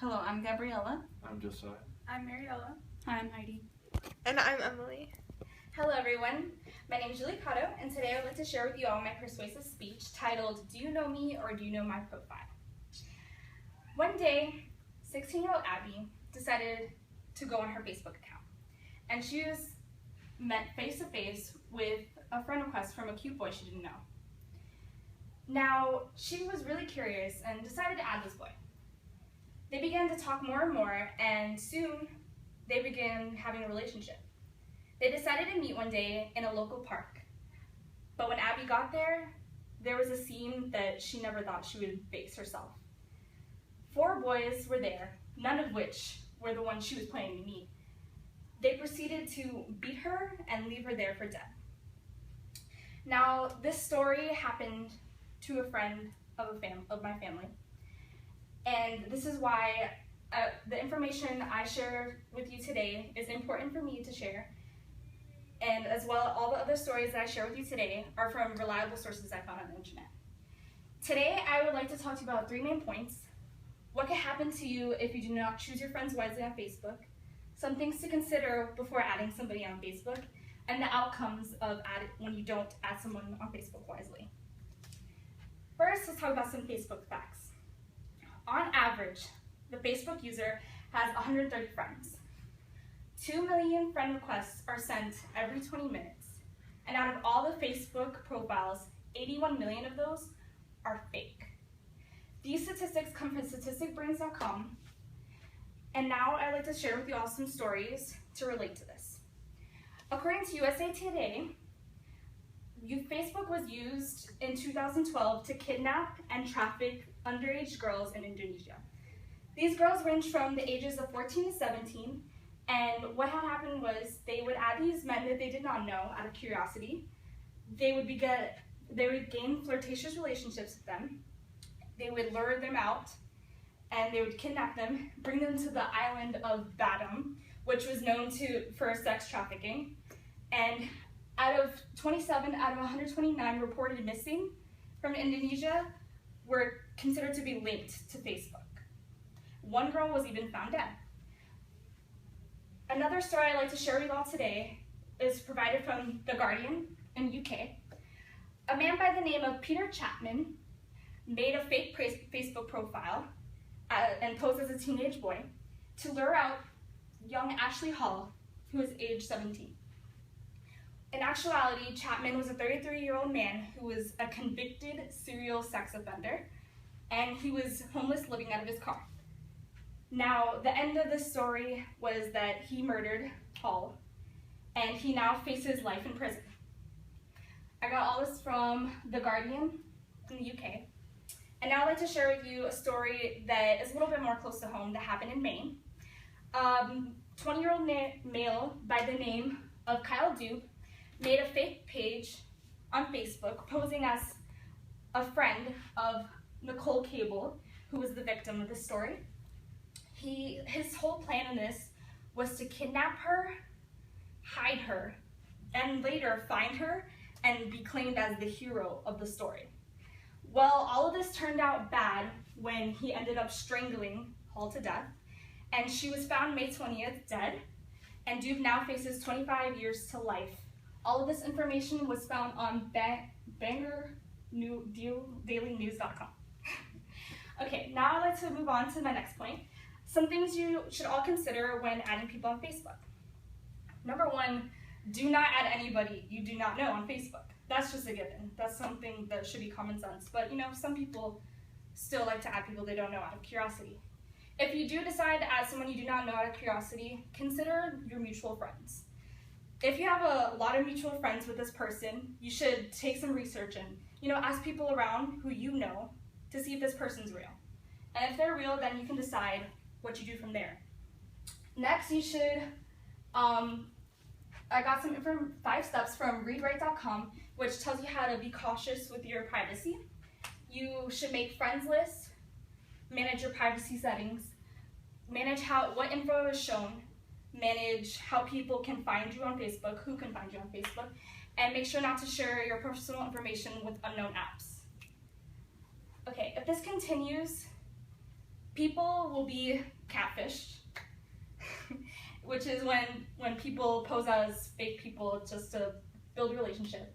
Hello, I'm Gabriella. I'm Josiah. I'm Mariella. Hi, I'm Heidi. And I'm Emily. Hello everyone, my name is Julie Cotto, and today I would like to share with you all my persuasive speech titled, Do You Know Me or Do You Know My Profile? One day, 16-year-old Abby decided to go on her Facebook account, and she was met face-to-face with a friend request from a cute boy she didn't know. Now, she was really curious and decided to add this boy. They began to talk more and more, and soon they began having a relationship. They decided to meet one day in a local park, but when Abby got there, there was a scene that she never thought she would face herself. 4 boys were there, none of which were the ones she was planning to meet. They proceeded to beat her and leave her there for dead. Now, this story happened to a friend of my family, and this is why the information I share with you today is important for me to share, and as well all the other stories that I share with you today are from reliable sources I found on the internet. Today I would like to talk to you about 3 main points: what can happen to you if you do not choose your friends wisely on Facebook, some things to consider before adding somebody on Facebook, and the outcomes of when you don't add someone on Facebook wisely. First, let's talk about some Facebook facts. On average, the Facebook user has 130 friends. 2 million friend requests are sent every 20 minutes, and out of all the Facebook profiles, 81 million of those are fake. These statistics come from statisticbrains.com, and now I'd like to share with you all some stories to relate to this. According to USA Today, Facebook was used in 2012 to kidnap and traffic underage girls in Indonesia. These girls ranged from the ages of 14 to 17, and what had happened was they would add these men that they did not know out of curiosity. They would gain flirtatious relationships with them. They would lure them out, and they would kidnap them, bring them to the island of Batam, which was known for sex trafficking. And out of 27 out of 129 reported missing from Indonesia were considered to be linked to Facebook. 1 girl was even found dead. Another story I'd like to share with you all today is provided from The Guardian in UK. A man by the name of Peter Chapman made a fake Facebook profile and posed as a teenage boy to lure out young Ashley Hall, who was age 17. In actuality, Chapman was a 33-year-old man who was a convicted serial sex offender, and he was homeless living out of his car. Now, the end of the story was that he murdered Hall, and he now faces life in prison. I got all this from The Guardian in the UK, and now I'd like to share with you a story that is a little bit more close to home that happened in Maine. 20-year-old male by the name of Kyle Duke made a fake page on Facebook posing as a friend of Nicole Cable, who was the victim of this story. His whole plan in this was to kidnap her, hide her, and later find her and be claimed as the hero of the story. Well, all of this turned out bad when he ended up strangling Hall to death, and she was found May 20th dead, and Duke now faces 25 years to life. All of this information was found on BangerDailyNews.com. Okay, now I'd like to move on to my next point. Some things you should all consider when adding people on Facebook. Number 1, do not add anybody you do not know on Facebook. That's just a given. That's something that should be common sense. But some people still like to add people they don't know out of curiosity. If you do decide to add someone you do not know out of curiosity, consider your mutual friends. If you have a lot of mutual friends with this person, you should take some research and ask people around who you know to see if this person's real. And if they're real, then you can decide what you do from there. Next, you should, I got some 5 steps from readwrite.com, which tells you how to be cautious with your privacy. You should make friends lists, manage your privacy settings, manage what info is shown, manage how people can find you on Facebook, who can find you on Facebook, and make sure not to share your personal information with unknown apps. Okay, if this continues, People will be catfished, which is when people pose as fake people just to build a relationship.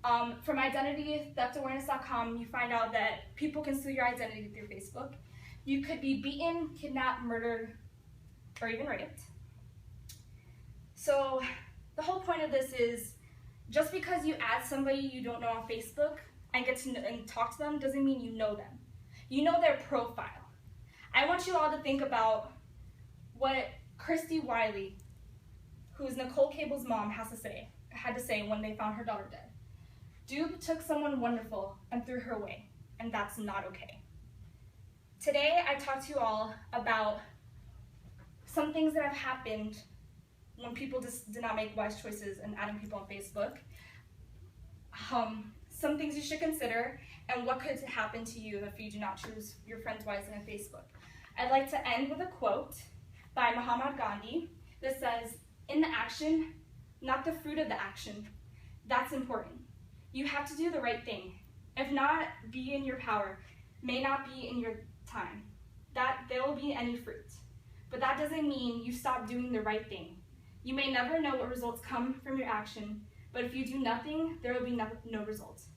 From identitytheftawareness.com, you find out that people can steal your identity through Facebook. You could be beaten, kidnapped, murdered, or even raped. So the whole point of this is, just because you add somebody you don't know on Facebook and get to and talk to them doesn't mean you know them. You know their profile. I want you all to think about what Christy Wiley, who's Nicole Cable's mom, had to say when they found her daughter dead. Dube took someone wonderful and threw her away, and that's not okay. Today, I talked to you all about some things that have happened when people just did not make wise choices in adding people on Facebook. Some things you should consider, and what could happen to you if you do not choose your friends wisely on Facebook. I'd like to end with a quote by Mahatma Gandhi that says, "In the action, not the fruit of the action. That's important. You have to do the right thing. If not, be in your power, may not be in your time. That there will be any fruit. But that doesn't mean you stop doing the right thing. You may never know what results come from your action, but if you do nothing, there will be no results.